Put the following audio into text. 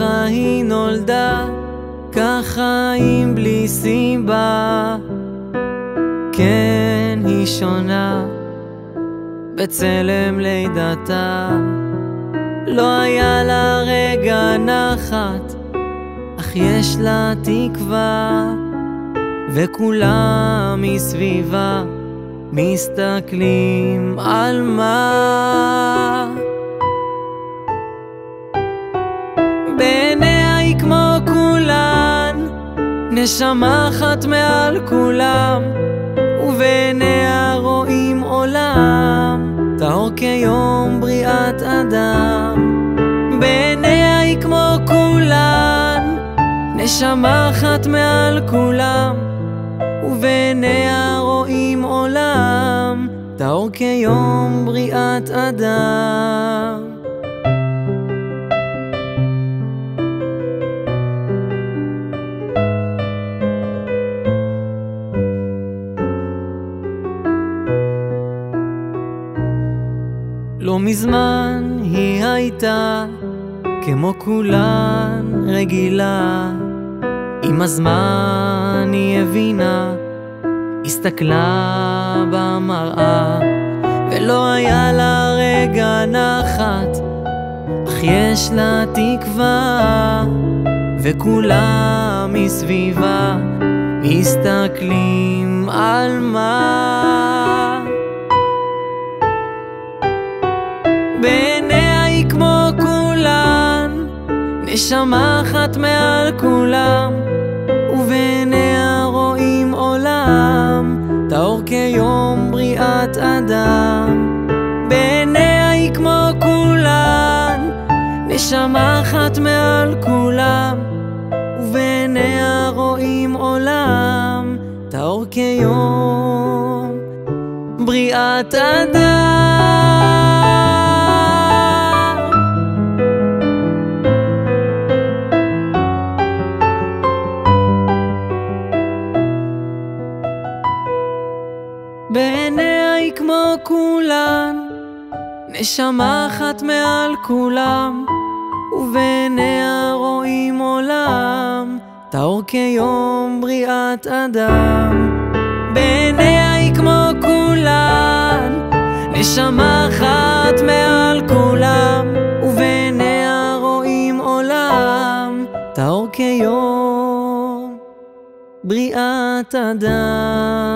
ככה היא נולדה, ככה אם בלי סיבה. כן, היא שונה בצלם לידתה, לא היה לה רגע נחת, אך יש לה תקווה, וכולם מסביבה מסתכלים על מה. בעיניה היא כמו כולן, נשמה אחת מעל כולם, ובעיניה רואים עולם טהור כיום בריאת אדם. בעיניה היא כמו כולן, נשמה אחת מעל כולם, ובעיניה רואים עולם טהור כיום בריאת אדם. לא מזמן היא הייתה כמו כולן רגילה, עם הזמן היא הבינה, הסתכלה במראה, ולא היה לה רגע נחת, אך יש לה תקווה, וכולם מסביבה מסתכלים על מה. בעיניה היא כמו כולן, נשמה אחת מעל כולם, ובעיניה רואים עולם טהור כיום בריאת אדם. בעיניה היא כמו כולן, נשמה אחת מעל כולם, ובעיניה רואים עולם טהור כיום בריאת אדם. בעיניה היא כמו כולן, נשמה אחת מעל כולם, ובעיניה רואים עולם טהור כיום בריאת אדם. בעיניה היא כמו כולן, נשמה אחת מעל כולם, ובעיניה רואים עולם טהור כיום בריאת אדם.